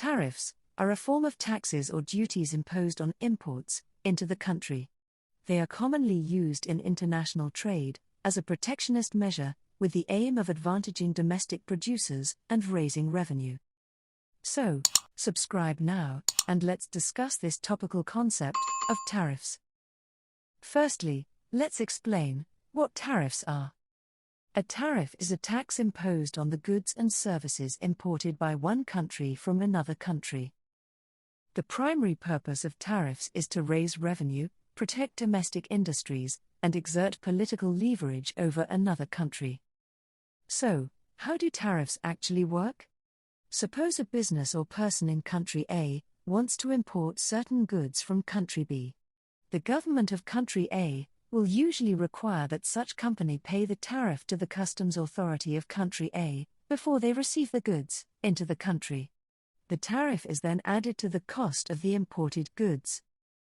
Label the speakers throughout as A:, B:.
A: Tariffs are a form of taxes or duties imposed on imports into the country. They are commonly used in international trade as a protectionist measure with the aim of advantaging domestic producers and raising revenue. So, subscribe now, and let's discuss this topical concept of tariffs. Firstly, let's explain what tariffs are. A tariff is a tax imposed on the goods and services imported by one country from another country. The primary purpose of tariffs is to raise revenue, protect domestic industries, and exert political leverage over another country. So, how do tariffs actually work? Suppose a business or person in country A wants to import certain goods from country B. The government of country A will usually require that such company pay the tariff to the customs authority of country A before they receive the goods into the country. The tariff is then added to the cost of the imported goods.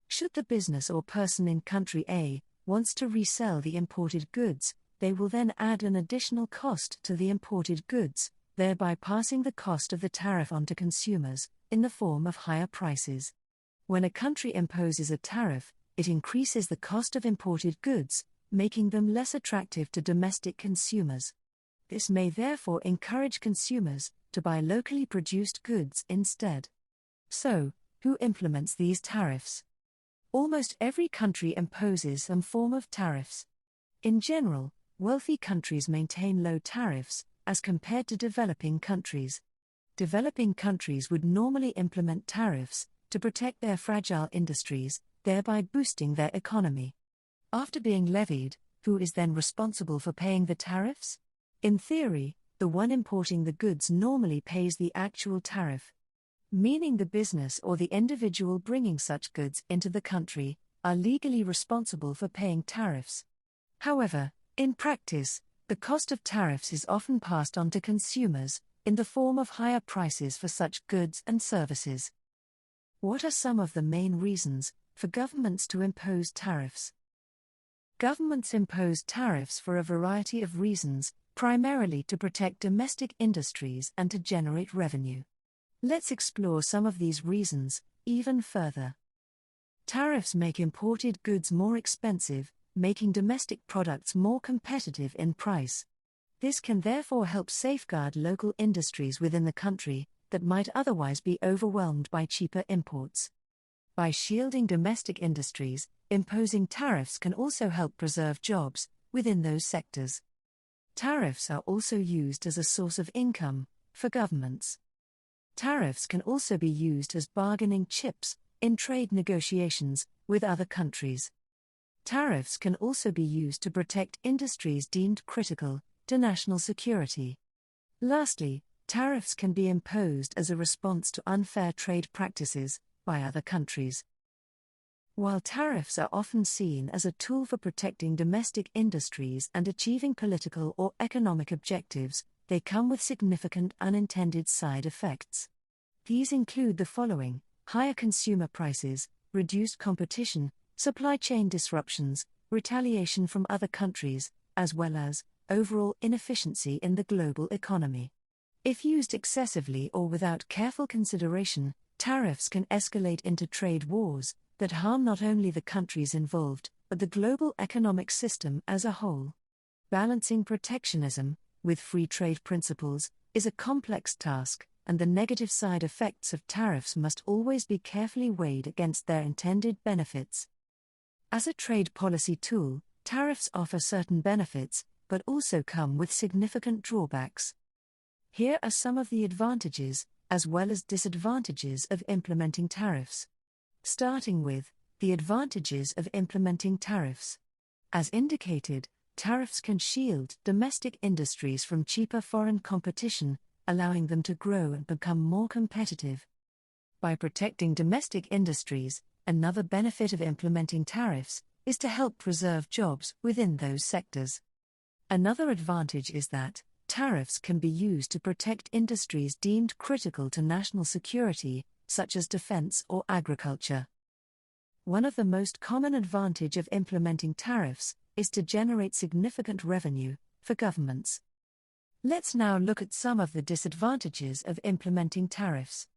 A: Should the business or person in country A wants to resell the imported goods, they will then add an additional cost to the imported goods, thereby passing the cost of the tariff on to consumers in the form of higher prices. When a country imposes a tariff, it increases the cost of imported goods, making them less attractive to domestic consumers. This may therefore encourage consumers to buy locally produced goods instead. So, who implements these tariffs? Almost every country imposes some form of tariffs. In general, wealthy countries maintain low tariffs as compared to developing countries. Developing countries would normally implement tariffs to protect their fragile industries, thereby boosting their economy. After being levied, who is then responsible for paying the tariffs? In theory, the one importing the goods normally pays the actual tariff, meaning the business or the individual bringing such goods into the country are legally responsible for paying tariffs. However, in practice, the cost of tariffs is often passed on to consumers in the form of higher prices for such goods and services. What are some of the main reasons for governments to impose tariffs? Governments impose tariffs for a variety of reasons, primarily to protect domestic industries and to generate revenue. Let's explore some of these reasons even further. Tariffs make imported goods more expensive, making domestic products more competitive in price. This can therefore help safeguard local industries within the country that might otherwise be overwhelmed by cheaper imports. By shielding domestic industries, imposing tariffs can also help preserve jobs within those sectors. Tariffs are also used as a source of income for governments. Tariffs can also be used as bargaining chips in trade negotiations with other countries. Tariffs can also be used to protect industries deemed critical to national security. Lastly, tariffs can be imposed as a response to unfair trade practices by other countries. While tariffs are often seen as a tool for protecting domestic industries and achieving political or economic objectives, they come with significant unintended side effects. These include the following: higher consumer prices, reduced competition, supply chain disruptions, retaliation from other countries, as well as overall inefficiency in the global economy. If used excessively or without careful consideration, tariffs can escalate into trade wars that harm not only the countries involved, but the global economic system as a whole. Balancing protectionism with free trade principles is a complex task, and the negative side effects of tariffs must always be carefully weighed against their intended benefits. As a trade policy tool, tariffs offer certain benefits, but also come with significant drawbacks. Here are some of the advantages, as well as disadvantages of implementing tariffs. Starting with the advantages of implementing tariffs. As indicated, tariffs can shield domestic industries from cheaper foreign competition, allowing them to grow and become more competitive. By protecting domestic industries, another benefit of implementing tariffs is to help preserve jobs within those sectors. Another advantage is that tariffs can be used to protect industries deemed critical to national security, such as defense or agriculture. One of the most common advantages of implementing tariffs is to generate significant revenue for governments. Let's now look at some of the disadvantages of implementing tariffs.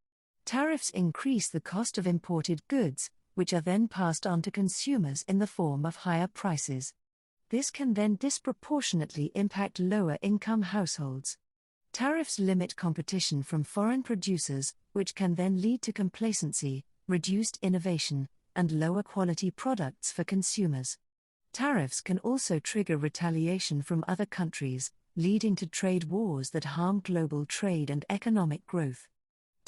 A: Tariffs increase the cost of imported goods, which are then passed on to consumers in the form of higher prices. This can then disproportionately impact lower-income households. Tariffs limit competition from foreign producers, which can then lead to complacency, reduced innovation, and lower-quality products for consumers. Tariffs can also trigger retaliation from other countries, leading to trade wars that harm global trade and economic growth.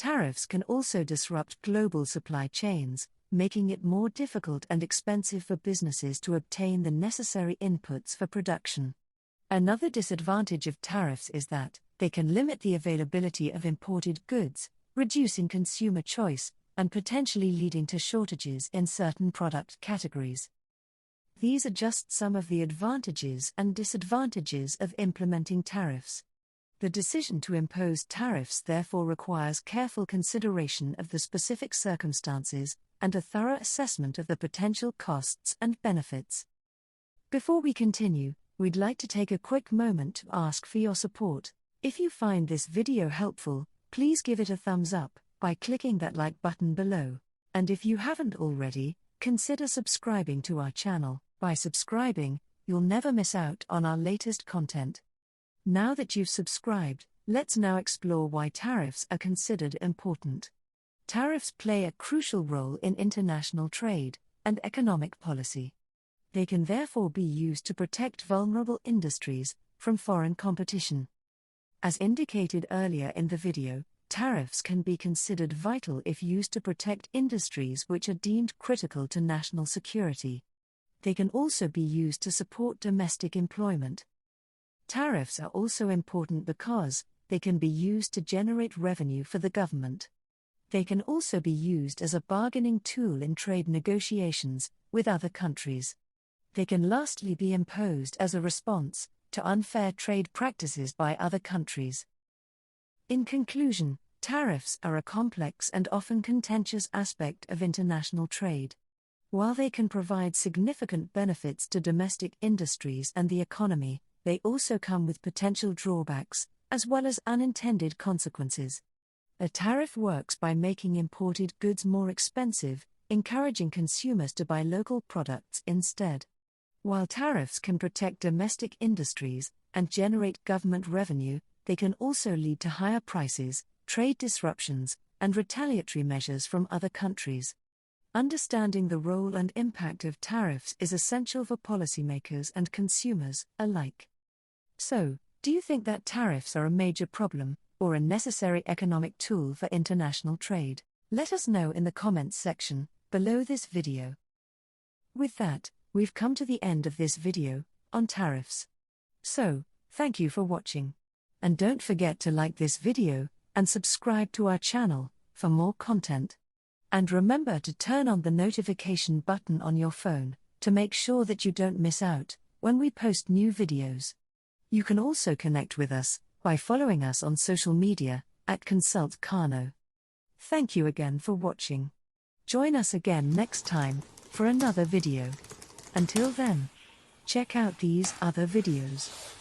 A: Tariffs can also disrupt global supply chains, making it more difficult and expensive for businesses to obtain the necessary inputs for production. Another disadvantage of tariffs is that they can limit the availability of imported goods, reducing consumer choice, and potentially leading to shortages in certain product categories. These are just some of the advantages and disadvantages of implementing tariffs. The decision to impose tariffs therefore requires careful consideration of the specific circumstances and a thorough assessment of the potential costs and benefits. Before we continue, we'd like to take a quick moment to ask for your support. If you find this video helpful, please give it a thumbs up by clicking that like button below. And if you haven't already, consider subscribing to our channel. By subscribing, you'll never miss out on our latest content. Now that you've subscribed, let's now explore why tariffs are considered important. Tariffs play a crucial role in international trade and economic policy. They can therefore be used to protect vulnerable industries from foreign competition. As indicated earlier in the video, tariffs can be considered vital if used to protect industries which are deemed critical to national security. They can also be used to support domestic employment. Tariffs are also important because they can be used to generate revenue for the government. They can also be used as a bargaining tool in trade negotiations with other countries. They can lastly be imposed as a response to unfair trade practices by other countries. In conclusion, tariffs are a complex and often contentious aspect of international trade. While they can provide significant benefits to domestic industries and the economy, they also come with potential drawbacks, as well as unintended consequences. A tariff works by making imported goods more expensive, encouraging consumers to buy local products instead. While tariffs can protect domestic industries and generate government revenue, they can also lead to higher prices, trade disruptions, and retaliatory measures from other countries. Understanding the role and impact of tariffs is essential for policymakers and consumers alike. So, do you think that tariffs are a major problem, or a necessary economic tool for international trade? Let us know in the comments section below this video. With that, we've come to the end of this video on tariffs. So, thank you for watching. And don't forget to like this video and subscribe to our channel for more content. And remember to turn on the notification button on your phone to make sure that you don't miss out when we post new videos. You can also connect with us by following us on social media at Consult Kano. Thank you again for watching. Join us again next time for another video. Until then, check out these other videos.